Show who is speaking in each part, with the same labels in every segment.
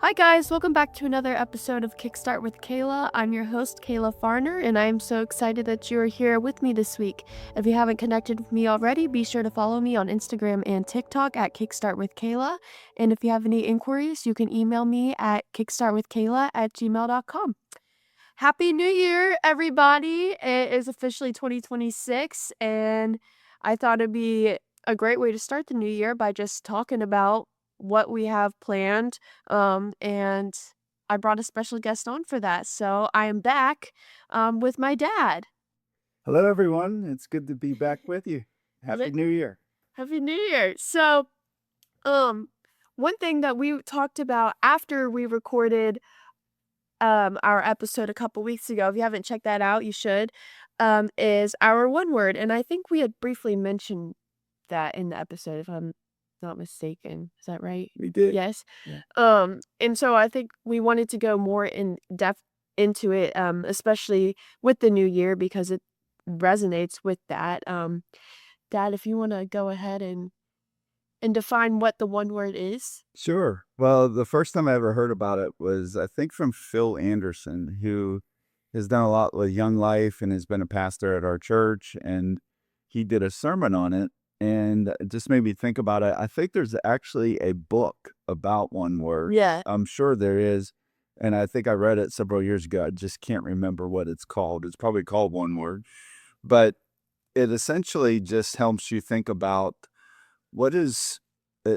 Speaker 1: Hi guys, welcome back to another episode of Kickstart with Kayla. I'm your host, Kayla Fahrner, and I am so excited that you're here with me this week. If you haven't connected with me already, be sure to follow me on Instagram and TikTok at Kickstart with Kayla. And if you have any inquiries, you can email me at kickstartwithkayla@gmail.com. Happy New Year, everybody! It is officially 2026, and I thought it'd be a great way to start the new year by just talking about what we have planned. And I brought a special guest on for that. So I am back with my dad.
Speaker 2: Hello, everyone. It's good to be back with you. Happy
Speaker 1: Li-
Speaker 2: New Year.
Speaker 1: Happy New Year. So, um, one thing that we talked about after we recorded our episode a couple weeks ago, if you haven't checked that out, you should, is our one word. And I think we had briefly mentioned that in the episode, if I'm not mistaken. Is that right?
Speaker 2: We did.
Speaker 1: Yes.
Speaker 2: Yeah.
Speaker 1: And so I think we wanted to go more in depth into it, especially with the new year because it resonates with that. Dad, if you want to go ahead and define what the one word is.
Speaker 2: Sure. Well, the first time I ever heard about it was, I think, from Phil Anderson, who has done a lot with Young Life and has been a pastor at our church. And he did a sermon on it. And it just made me think about it. I think there's actually a book about one word.
Speaker 1: Yeah.
Speaker 2: I'm sure there is. And I think I read it several years ago. I just can't remember what it's called. It's probably called One Word. But it essentially just helps you think about what is,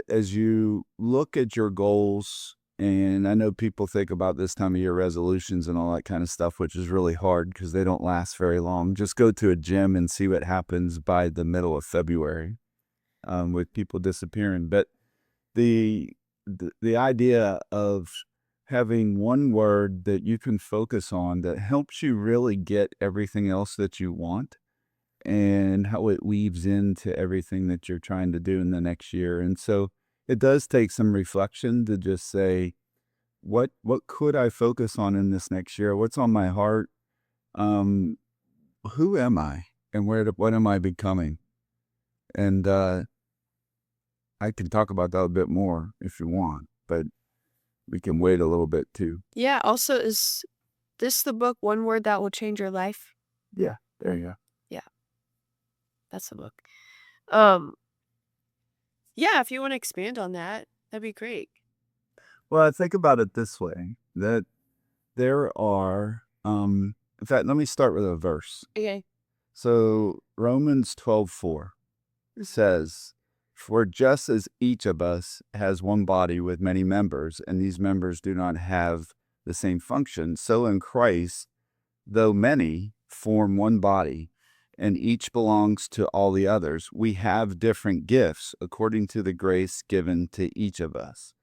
Speaker 2: as you look at your goals, and I know people think about this time of year resolutions and all that kind of stuff, which is really hard because they don't last very long. Just go to a gym and see what happens by the middle of February, with people disappearing. But the idea of having one word that you can focus on that helps you really get everything else that you want, and how it weaves into everything that you're trying to do in the next year. And so it does take some reflection to just say, what could I focus on in this next year? What's on my heart? Um, who am I, and what am I becoming? And I can talk about that a bit more if you want, but we can wait a little bit too.
Speaker 1: Yeah. Also, is this the book, One Word That Will Change Your Life?
Speaker 2: Yeah, there you go.
Speaker 1: Yeah, that's the book. Um, yeah, if you want to expand on that, that'd be great.
Speaker 2: Well, I think about it this way, that there are, in fact, let me start with a verse.
Speaker 1: Okay.
Speaker 2: So Romans 12:4 says, "For just as each of us has one body with many members, and these members do not have the same function, so in Christ, though many form one body, and each belongs to all the others, we have different gifts according to the grace given to each of us."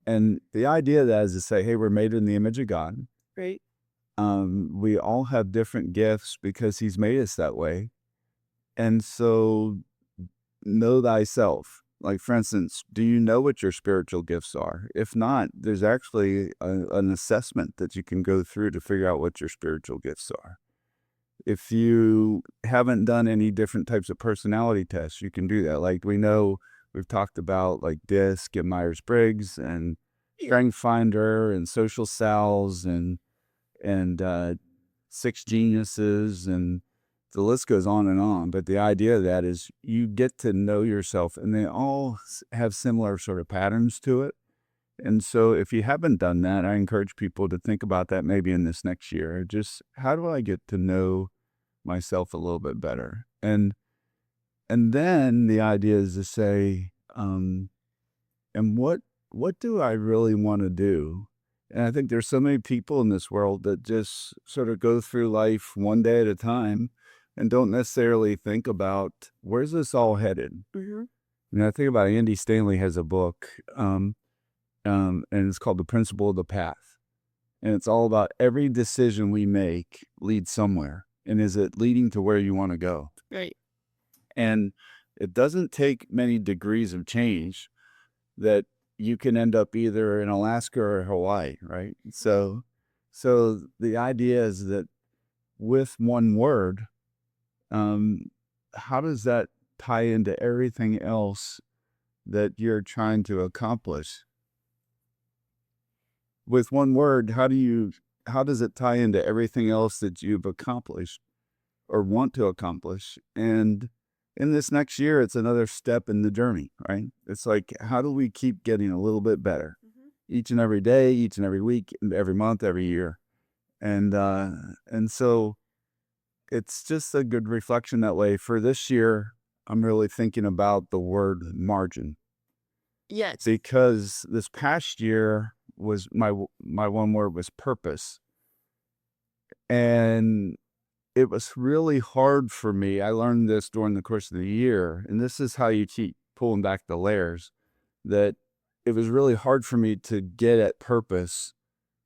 Speaker 2: And the idea of that is to say, hey, we're made in the image of God.
Speaker 1: Right.
Speaker 2: We all have different gifts because he's made us that way. And so know thyself. Like, for instance, do you know what your spiritual gifts are? If not, there's actually an assessment that you can go through to figure out what your spiritual gifts are. If you haven't done any different types of personality tests, you can do that. Like, we know we've talked about like DISC and Myers-Briggs and Strength Finder and Social Cells and Six Geniuses, and the list goes on and on. But the idea of that is you get to know yourself, and they all have similar sort of patterns to it. And so if you haven't done that, I encourage people to think about that maybe in this next year. Just, how do I get to know myself a little bit better? And then the idea is to say, and what do I really want to do? And I think there's so many people in this world that just sort of go through life one day at a time and don't necessarily think about, where's this all headed?
Speaker 1: Mm-hmm.
Speaker 2: And I think about Andy Stanley has a book, and it's called The Principle of the Path. And it's all about every decision we make leads somewhere. And is it leading to where you want to go?
Speaker 1: Right.
Speaker 2: And it doesn't take many degrees of change that you can end up either in Alaska or Hawaii, right? So the idea is that with one word, how does that tie into everything else that you're trying to accomplish? with one word, how does it tie into everything else that you've accomplished or want to accomplish? And in this next year, it's another step in the journey, right? It's like, how do we keep getting a little bit better each and every day, each and every week, every month, every year? And so it's just a good reflection that way. For this year, I'm really thinking about the word margin,
Speaker 1: Yes.
Speaker 2: because this past year was my one word was purpose. And it was really hard for me. I learned this during the course of the year, and this is how you keep pulling back the layers, that it was really hard for me to get at purpose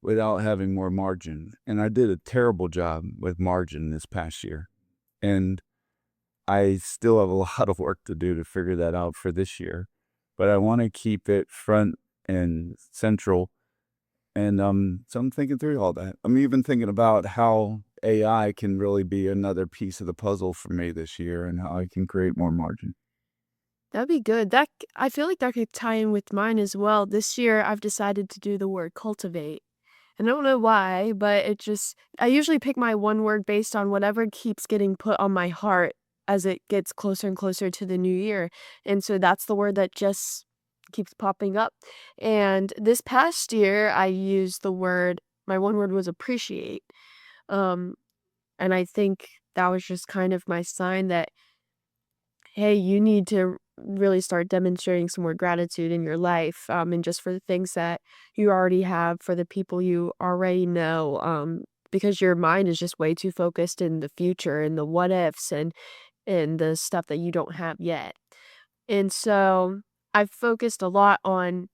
Speaker 2: without having more margin. And I did a terrible job with margin this past year. And I still have a lot of work to do to figure that out for this year. But I want to keep it front and central. And so I'm thinking through all that. I'm even thinking about how AI can really be another piece of the puzzle for me this year and how I can create more margin.
Speaker 1: That'd be good. I feel like that could tie in with mine as well. This year, I've decided to do the word cultivate. And I don't know why, but I usually pick my one word based on whatever keeps getting put on my heart as it gets closer and closer to the new year. And so that's the word that just keeps popping up. And this past year, I used my one word was appreciate. Um, and I think that was just kind of my sign that, hey, you need to really start demonstrating some more gratitude in your life, and just for the things that you already have, for the people you already know, because your mind is just way too focused in the future and the what ifs and the stuff that you don't have yet. And so I've focused a lot on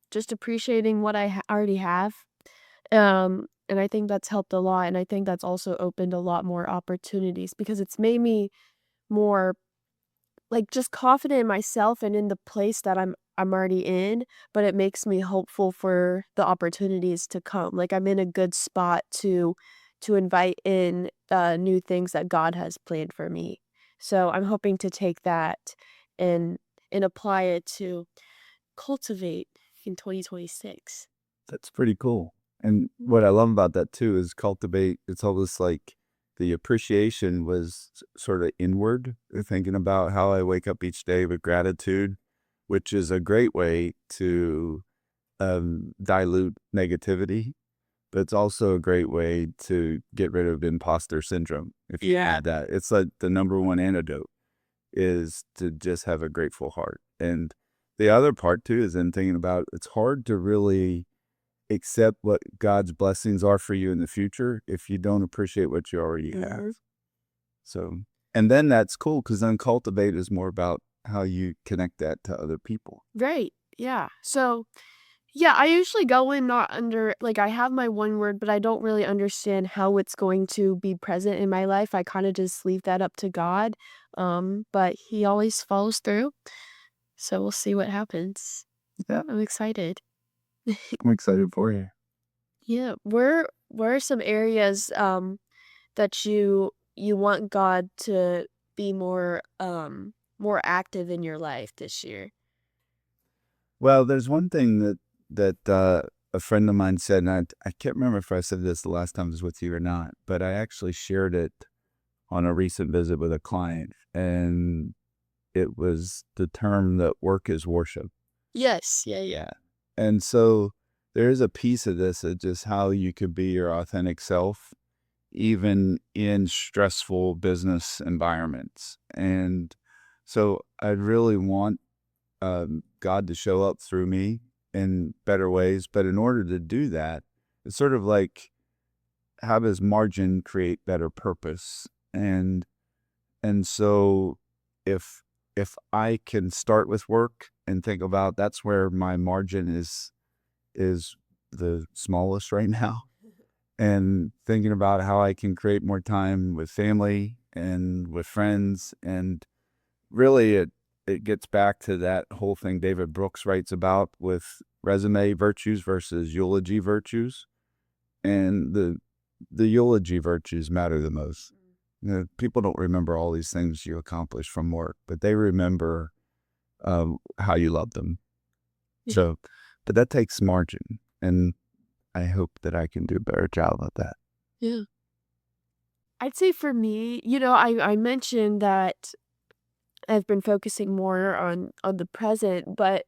Speaker 1: just appreciating what already have. And I think that's helped a lot. And I think that's also opened a lot more opportunities because it's made me more like, just confident in myself and in the place that I'm already in, but it makes me hopeful for the opportunities to come. Like, I'm in a good spot to invite in, new things that God has planned for me. So, I'm hoping to take that and apply it to cultivate in 2026.
Speaker 2: That's pretty cool. And
Speaker 1: Mhm.
Speaker 2: what I love about that too is cultivate. It's almost like the appreciation was sort of inward, thinking about how I wake up each day with gratitude, which is a great way to dilute negativity. But it's also a great way to get rid of imposter syndrome. If you
Speaker 1: Yeah.
Speaker 2: add that, it's like the number one antidote is to just have a grateful heart. And the other part too is in thinking about it's hard to really accept what God's blessings are for you in the future if you don't appreciate what you already have.
Speaker 1: Mhm.
Speaker 2: So, and then that's cool because then cultivate is more about how you connect that to other people.
Speaker 1: Right. Yeah. So yeah, I usually go in not like, I have my one word, but I don't really understand how it's going to be present in my life. I kinda just leave that up to God, but he always follows through, so we'll see what happens.
Speaker 2: Yeah,
Speaker 1: I'm excited.
Speaker 2: I'm excited for you.
Speaker 1: Yeah, where are some areas, that you want God to be more active in your life this year?
Speaker 2: Well, there's one thing that a friend of mine said, and I can't remember if I said this the last time I was with you or not, but I actually shared it on a recent visit with a client, and it was the term that work is worship.
Speaker 1: Yes, yeah, yeah.
Speaker 2: Yeah. And so there is a piece of this of just how you could be your authentic self, even in stressful business environments. And so I really want God to show up through me in better ways. But in order to do that, it's sort of like how does margin create better purpose? And so if I can start with work and think about that's where my margin is the smallest right now, and thinking about how I can create more time with family and with friends. And really it gets back to that whole thing David Brooks writes about with resume virtues versus eulogy virtues. And the eulogy virtues matter the most. You know, people don't remember all these things you accomplished from work, but they remember how you love them. So, but that takes margin. And I hope that I can do a better job of that.
Speaker 1: Yeah. I'd say for me, I mentioned that I've been focusing more on the present, but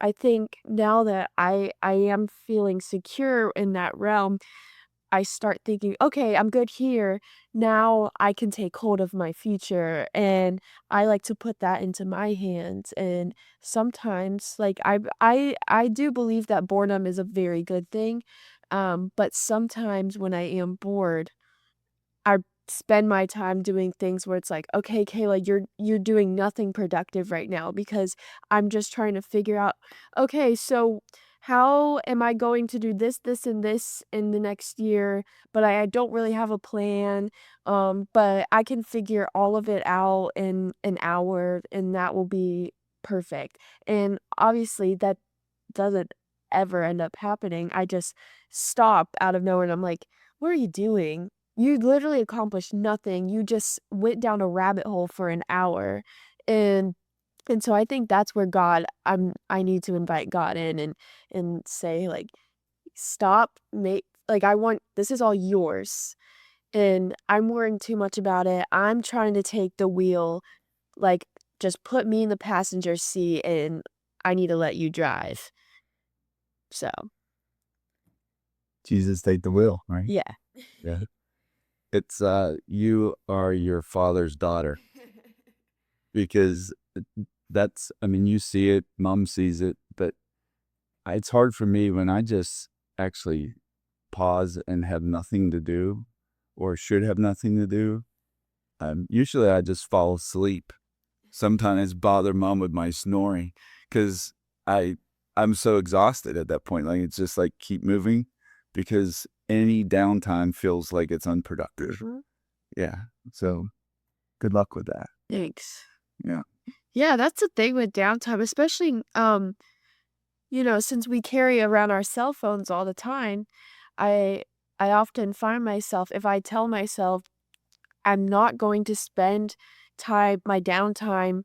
Speaker 1: I think now that I am feeling secure in that realm, I start thinking, "Okay, I'm good here. Now I can take hold of my future." And I like to put that into my hands. And sometimes, like I do believe that boredom is a very good thing. But sometimes when I am bored, I spend my time doing things where it's like, "Okay, Kayla, you're doing nothing productive right now," because I'm just trying to figure out, "Okay, so how am I going to do this, this, and this in the next year?" But I don't really have a plan, but I can figure all of it out in an hour, and that will be perfect. And obviously, that doesn't ever end up happening. I just stop out of nowhere, and I'm like, "What are you doing? You literally accomplished nothing. You just went down a rabbit hole for an hour." And so I think that's where I need to invite God in and say, like, "Stop, make like, I want this is all yours, and I'm worrying too much about it. I'm trying to take the wheel, like, just put me in the passenger seat, and I need to let you drive." So,
Speaker 2: Jesus, take the wheel, right?
Speaker 1: yeah.
Speaker 2: Yeah. It's you are your father's daughter because that's I mean, you see it, mom sees it, but it's hard for me when I just actually pause and have nothing to do or should have nothing to do. Usually I just fall asleep. Sometimes bother mom with my snoring because I I'm so exhausted at that point. Like it's just like keep moving because any downtime feels like it's unproductive.
Speaker 1: Mhm.
Speaker 2: Yeah. So good luck with that.
Speaker 1: Thanks.
Speaker 2: Yeah.
Speaker 1: Yeah, that's the thing with downtime, especially, since we carry around our cell phones all the time, I I often find myself if I tell myself I'm not going to spend my downtime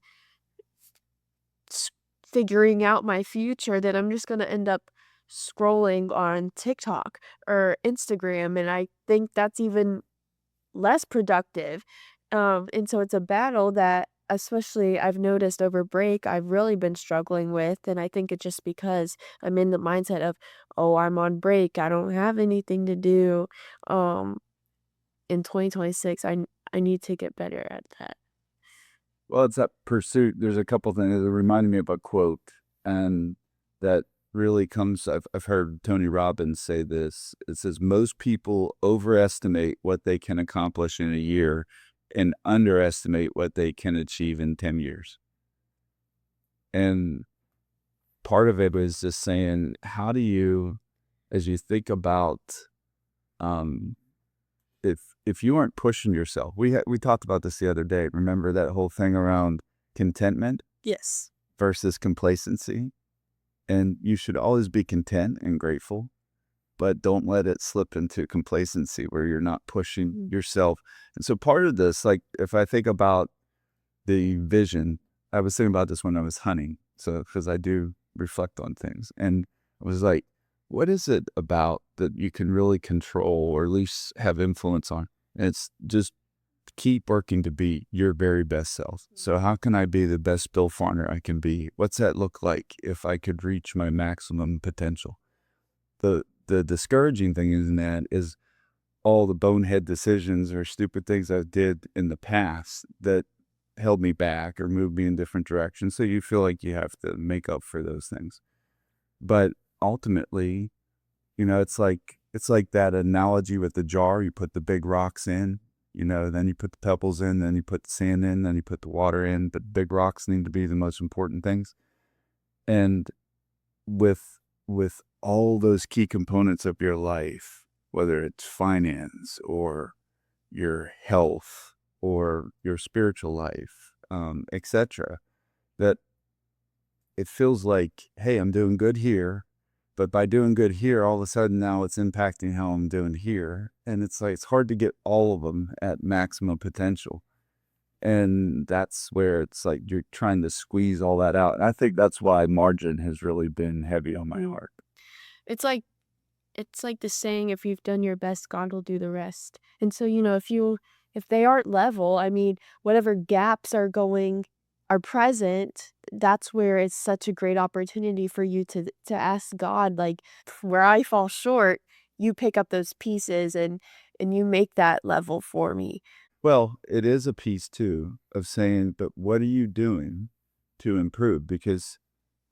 Speaker 1: s- figuring out my future, then I'm just going to end up scrolling on TikTok or Instagram, and I think that's even less productive. And so it's a battle that, especially I've noticed over break, I've really been struggling with. And I think it's just because I'm in the mindset of, oh, I'm on break. I don't have anything to do. Um, in 2026, I need to get better at that.
Speaker 2: Well, it's that pursuit. There's a couple things that reminded me of a quote, and that really comes. I've heard Tony Robbins say this. It says most people overestimate what they can accomplish in a year, and underestimate what they can achieve in 10 years. And part of it was just saying, how do you, as you think about, um, if you aren't pushing yourself, we talked about this the other day. Remember that whole thing around contentment
Speaker 1: Yes.
Speaker 2: versus complacency. And you should always be content and grateful, but don't let it slip into complacency where you're not pushing
Speaker 1: Mhm.
Speaker 2: yourself. And so part of this, like if I think about the vision, I was thinking about this when I was hunting. So, because I do reflect on things. And I was like, what is it about that you can really control or at least have influence on? And it's just keep working to be your very best self. So how can I be the best Bill Fahrner I can be? What's that look like if I could reach my maximum potential? The discouraging thing in that is all the bonehead decisions or stupid things I did in the past that held me back or moved me in different directions. So you feel like you have to make up for those things. But ultimately, it's like that analogy with the jar. You put the big rocks in, then you put the pebbles in, then you put the sand in, then you put the water in. But big rocks need to be the most important things. And with all those key components of your life, whether it's finance or your health or your spiritual life, etc., that it feels like, hey, I'm doing good here. But by doing good here, all of a sudden now it's impacting how I'm doing here. And it's like, it's hard to get all of them at maximum potential. And that's where it's like you're trying to squeeze all that out. And I think that's why margin has really been heavy on my
Speaker 1: Mm.
Speaker 2: heart.
Speaker 1: It's like it's like the saying, "If you've done your best, God will do the rest." And so, if they aren't level, I mean, whatever gaps are present, that's where it's such a great opportunity for you to ask God, like, "Where I fall short, you pick up those pieces and you make that level for me."
Speaker 2: Well, it is a piece too of saying, but what are you doing to improve? Because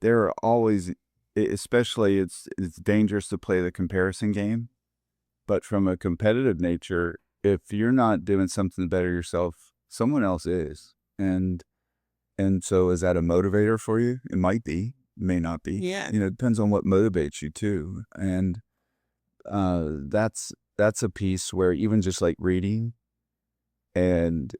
Speaker 2: there are always, especially it's dangerous to play the comparison game. But from a competitive nature, if you're not doing something better yourself, someone else is. And so is that a motivator for you? It might be, may not be.
Speaker 1: Yeah.
Speaker 2: It depends on what motivates you too. And that's a piece where even just like reading and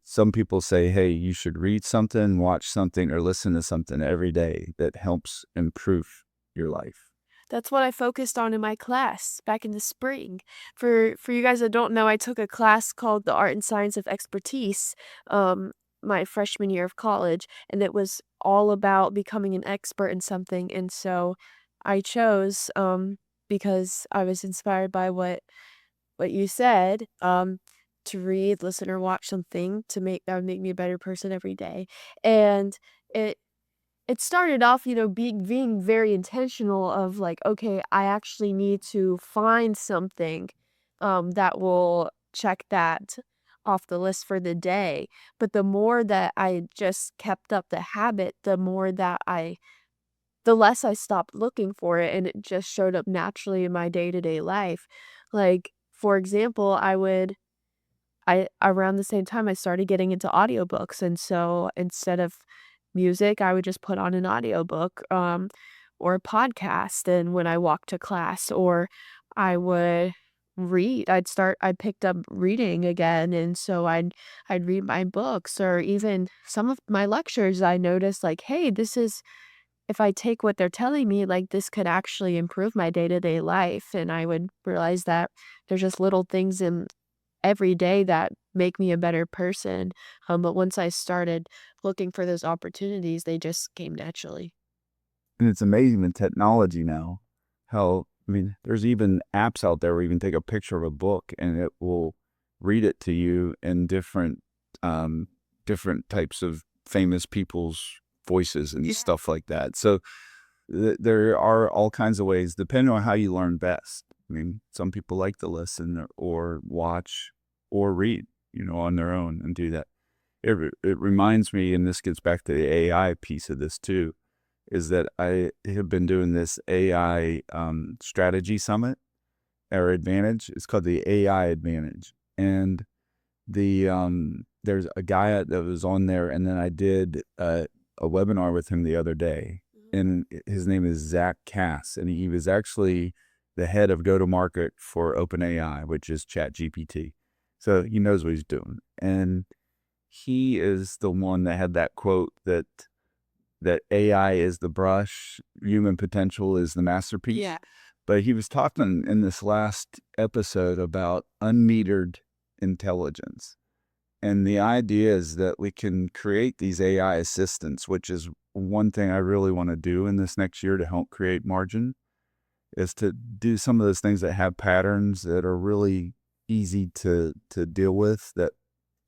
Speaker 2: some people say, hey, you should read something, watch something, or listen to something every day that helps improve your life.
Speaker 1: That's what I focused on in my class back in the spring. For you guys that don't know, I took a class called The Art and Science of Expertise, um, my freshman year of college, and it was all about becoming an expert in something. And so I chose, because I was inspired by what you said, to read, listen, or watch something to make that would make me a better person every day. And it it started off, being very intentional of like, okay, I actually need to find something that will check that off the list for the day. But the more that I just kept up the habit, the less I stopped looking for it and it just showed up naturally in my day-to-day life. Like, for example, I around the same time, I started getting into audiobooks, and so instead of music, I would just put on an audiobook, or a podcast, and when I walked to class, or I would read. I picked up reading again, and so I'd read my books, or even some of my lectures, I noticed, like, "Hey, this is if I take what they're telling me, like, this could actually improve my day-to-day life," and I would realize that there's just little things in every day that make me a better person, but once I started looking for those opportunities, they just came naturally.
Speaker 2: And it's amazing the technology now, how, I mean, there's even apps out there where you can take a picture of a book and it will read it to you in um, different types of famous people's voices and stuff like that. So there are all kinds of ways, depending on how you learn best. I mean, some people like to listen or watch or read, on their own and do that. It reminds me, and this gets back to the AI piece of this too, is that I have been doing this AI strategy summit or advantage. It's called the AI Advantage, and there's a guy that was on there, and then I did a webinar with him the other day,
Speaker 1: Mhm.
Speaker 2: and his name is Zach Cass, and he was actually the head of go to market for OpenAI, which is ChatGPT. So he knows what he's doing, and he is the one that had that quote that AI is the brush, human potential is the masterpiece.
Speaker 1: Yeah.
Speaker 2: But he was talking in this last episode about unmetered intelligence. And the idea is that we can create these AI assistants, which is one thing I really want to do in this next year to help create margin, is to do some of those things that have patterns that are really easy to deal with, that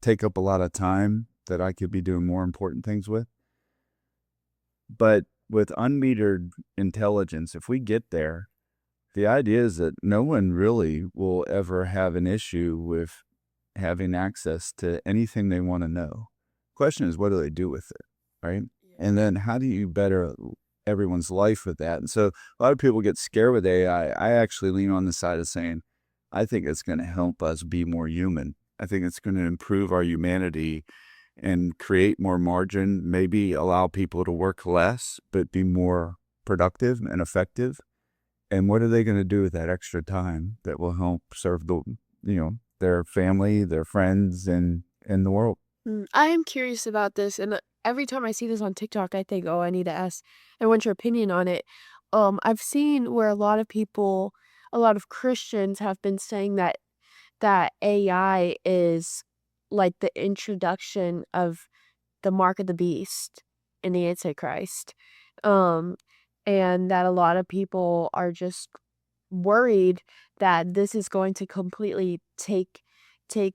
Speaker 2: take up a lot of time that I could be doing more important things with. But with unmetered intelligence, if we get there, the idea is that no one really will ever have an issue with having access to anything they want to know. Question is, what do they do with it? Right.
Speaker 1: Yeah.
Speaker 2: And then how do you better everyone's life with that? And so a lot of people get scared with AI. I actually lean on the side of saying, I think it's going to help us be more human. I think it's going to improve our humanity and create more margin, maybe allow people to work less, but be more productive and effective. And what are they going to do with that extra time that will help serve their family, their friends, and the world?
Speaker 1: I am curious about this, and every time I see this on TikTok, I think, "Oh, I need to ask. I want your opinion on it." I've seen where a lot of Christians have been saying that AI is like the introduction of the mark of the beast and the Antichrist. Um, and that a lot of people are just worried that this is going to completely take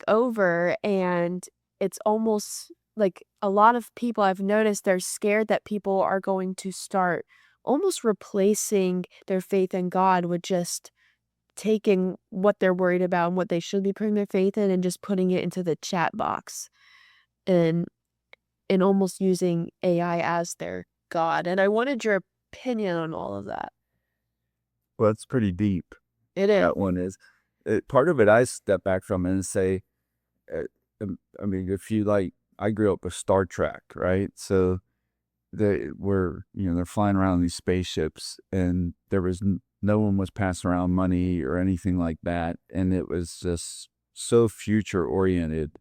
Speaker 1: over, and it's almost like a lot of people I've noticed they're scared that people are going to start almost replacing their faith in God with just taking what they're worried about and what they should be putting their faith in and just putting it into the chat box and almost using AI as their God. And I wanted your opinion on all of that.
Speaker 2: Well, it's pretty deep.
Speaker 1: It is.
Speaker 2: That one is. Part of it I step back from and say, I mean, if you like, I grew up with Star Trek, right? So they were, they're flying around in these spaceships, and there was no one was passing around money or anything like that, and it was just so future oriented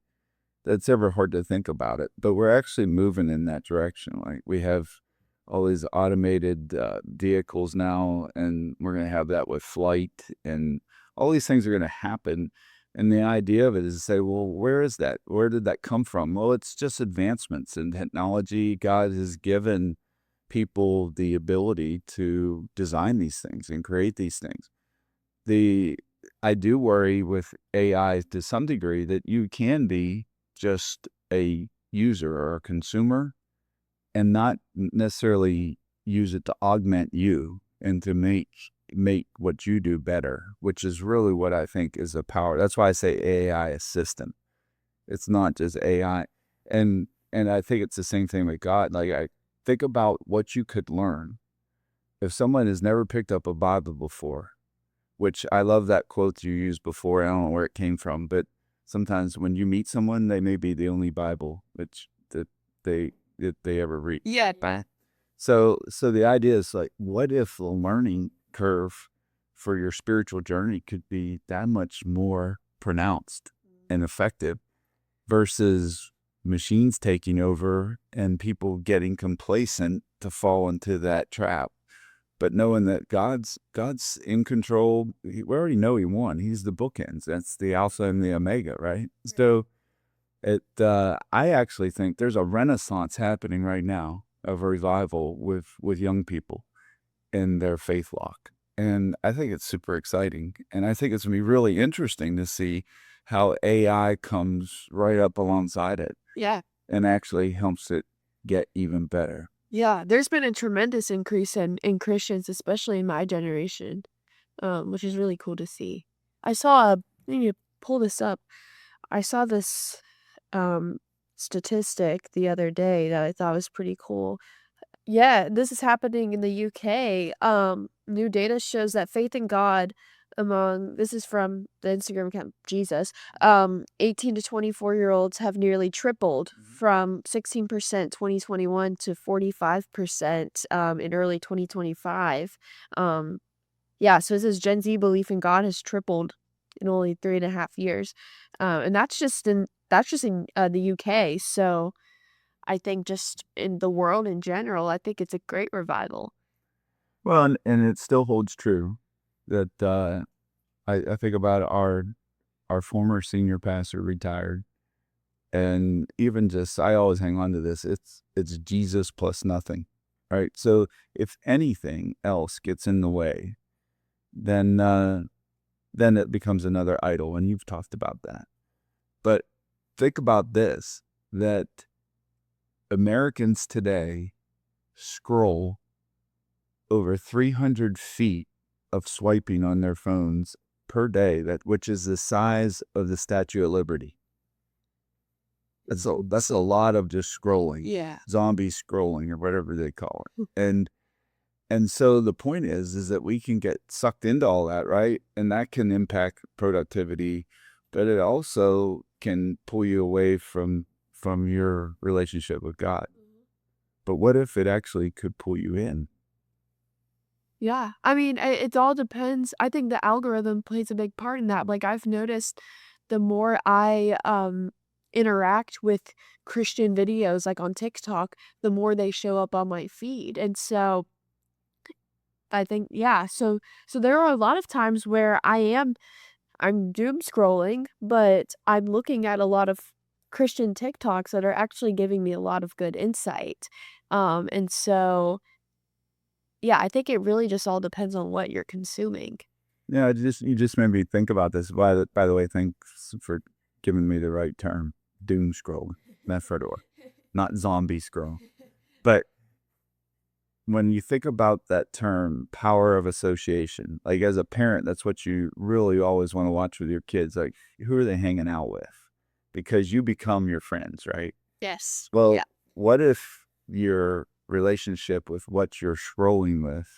Speaker 2: that's ever hard to think about it. But we're actually moving in that direction. Like we have all these automated vehicles now, and we're going to have that with flight, and all these things are going to happen. And the idea of it is to say, well, where is that? Where did that come from? Well, it's just advancements in technology. God has given people the ability to design these things and create these things. I do worry with AI to some degree that you can be just a user or a consumer and not necessarily use it to augment you and to make what you do better, which is really what I think is a power. That's why I say AI assistant. It's not just AI. And I think it's the same thing with God. Like I think about what you could learn if someone has never picked up a Bible before, which I love that quote you used before. I don't know where it came from, but sometimes when you meet someone, they may be the only Bible that they ever read.
Speaker 1: Yeah, but
Speaker 2: So the idea is like, what if the learning curve for your spiritual journey could be that much more pronounced and effective versus machines taking over and people getting complacent to fall into that trap. But knowing that God's in control, we already know He won. He's the bookends. That's the Alpha and the Omega, right? So I actually think there's a renaissance happening right now of a revival with young people in their faith walk, and I think it's super exciting. And I think it's gonna be really interesting to see how AI comes right up alongside it
Speaker 1: yeah.
Speaker 2: and actually helps it get even better.
Speaker 1: Yeah, there's been a tremendous increase in Christians, especially in my generation, which is really cool to see. I saw a I need to pull this up. I saw this um statistic the other day that I thought was pretty cool. Yeah, this is happening in the UK. New data shows that faith in God among this is from the Instagram account Jesus. 18 to 24-year-olds have nearly tripled from 16% 2021 to 45% in early 2025. Um, yeah, so it says Gen Z belief in God has tripled in only 3.5 years. And that's just in the UK. So I think just in the world in general, I think it's a great revival.
Speaker 2: Well, and it still holds true that I think about our former senior pastor retired. And even just, I always hang on to this. It's Jesus plus nothing, right? So if anything else gets in the way, then then it becomes another idol, and you've talked about that. But think about this: that Americans today scroll over 300 feet of swiping on their phones per day, which is the size of the Statue of Liberty. That's a lot of just scrolling,
Speaker 1: Yeah.
Speaker 2: zombie scrolling or whatever they call it. And so the point is that we can get sucked into all that, right? And that can impact productivity, but it also can pull you away from your relationship with God. But what if it actually could pull you in?
Speaker 1: Yeah. I mean, it all depends. I think the algorithm plays a big part in that. Like I've noticed the more I interact with Christian videos like on TikTok, the more they show up on my feed. And so I think yeah, so there are a lot of times where I'm doom scrolling, but I'm looking at a lot of Christian TikToks that are actually giving me a lot of good insight. And so, yeah, I think it really just all depends on what you're consuming.
Speaker 2: Yeah, you just made me think about this. By the way, thanks for giving me the right term. Doom scroll, Mephrodor, not zombie scroll. But when you think about that term, power of association, like as a parent, that's what you really always want to watch with your kids. Like, who are they hanging out with? Because you become your friends, right?
Speaker 1: Yes. Yeah.
Speaker 2: Well, what if your relationship with what you're scrolling with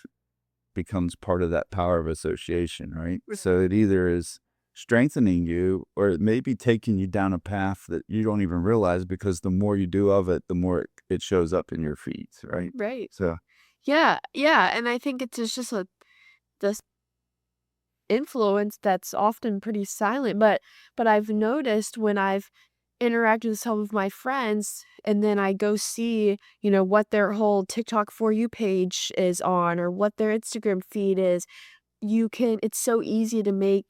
Speaker 2: becomes part of that power of association, right? So it either is strengthening you or it may be taking you down a path that you don't even realize because the more you do of it, the more it shows up in your feeds, right?
Speaker 1: Right.
Speaker 2: So,
Speaker 1: Yeah, yeah, and I think it's just a this influence that's often pretty silent, but I've noticed when I've interacted with some of my friends and then I go see, what their whole TikTok for you page is on or what their Instagram feed is, it's so easy to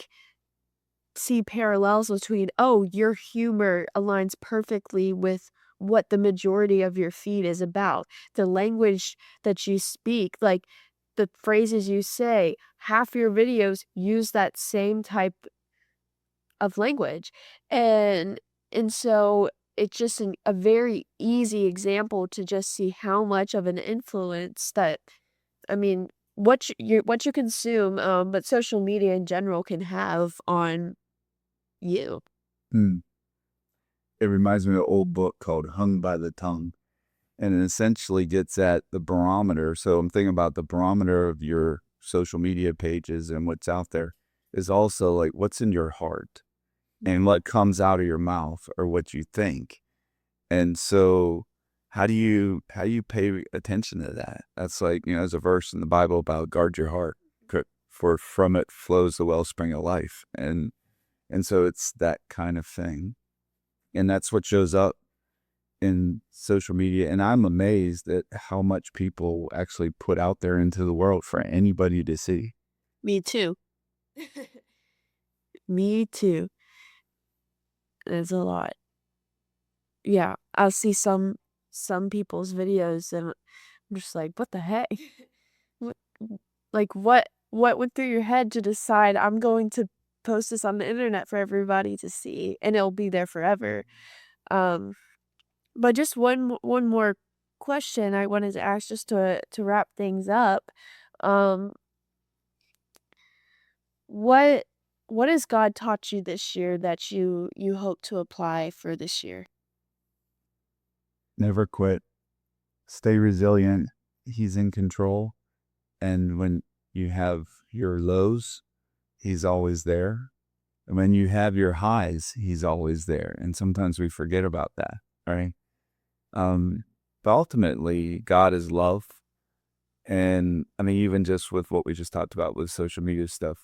Speaker 1: see parallels between, oh, your humor aligns perfectly with what the majority of your feed is about. The language that you speak, like the phrases you say, half your videos use that same type of language. And so it's just a very easy example to just see how much of an influence that I mean, what you consume, but social media in general can have on you.
Speaker 2: hmm, it reminds me of an old book called Hung by the Tongue. And it essentially gets at the barometer. So I'm thinking about the barometer of your social media pages and what's out there is also like what's in your heart and what comes out of your mouth or what you think. And so how do you pay attention to that? That's like, there's a verse in the Bible about guard your heart, for from it flows the wellspring of life. And so it's that kind of thing. And that's what shows up in social media. And I'm amazed at how much people actually put out there into the world for anybody to see.
Speaker 1: Me too. Me too. It's a lot. Yeah, I'll see some people's videos and I'm just like, "What the heck? What what went through your head to decide I'm going to post this on the internet for everybody to see and it'll be there forever?" Um, but just one more question I wanted to ask just to wrap things up. Um, what what has God taught you this year that you hope to apply for this year?
Speaker 2: Never quit. Stay resilient. He's in control. And when you have your lows, he's always there. And when you have your highs, he's always there. And sometimes we forget about that, right? Um, but ultimately, God is love. And I mean, even just with what we just talked about with social media stuff,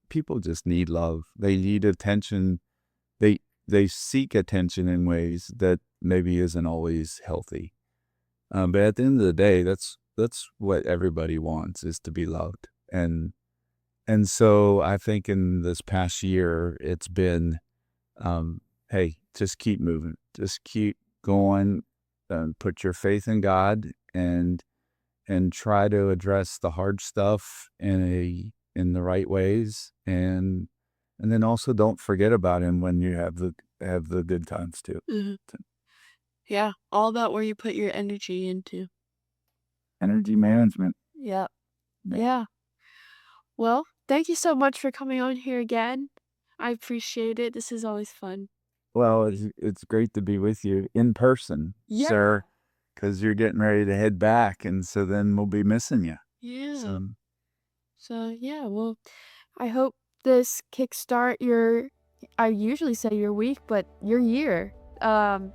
Speaker 2: people just need love. They need attention. They seek attention in ways that maybe isn't always healthy. But at the end of the day, that's what everybody wants is to be loved. And so I think in this past year, it's been, hey, just keep moving, just keep going, put your faith in God, and try to address the hard stuff in the right ways, and then also don't forget about him when you have the good times too.
Speaker 1: Mhm. Yeah, all about where you put your energy into.
Speaker 2: Energy management.
Speaker 1: Yep. Yeah. Well, thank you so much for coming on here again. I appreciate it. This is always fun.
Speaker 2: Well, it's great to be with you in person,
Speaker 1: Yeah.
Speaker 2: sir, because you're getting ready to head back, and so then we'll be missing you.
Speaker 1: Yeah.
Speaker 2: So,
Speaker 1: So, yeah, well, I hope this kickstart I usually say your week, but your year. Um,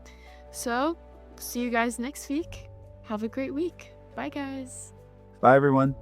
Speaker 1: so see you guys next week. Have a great week. Bye, guys.
Speaker 2: bye, everyone.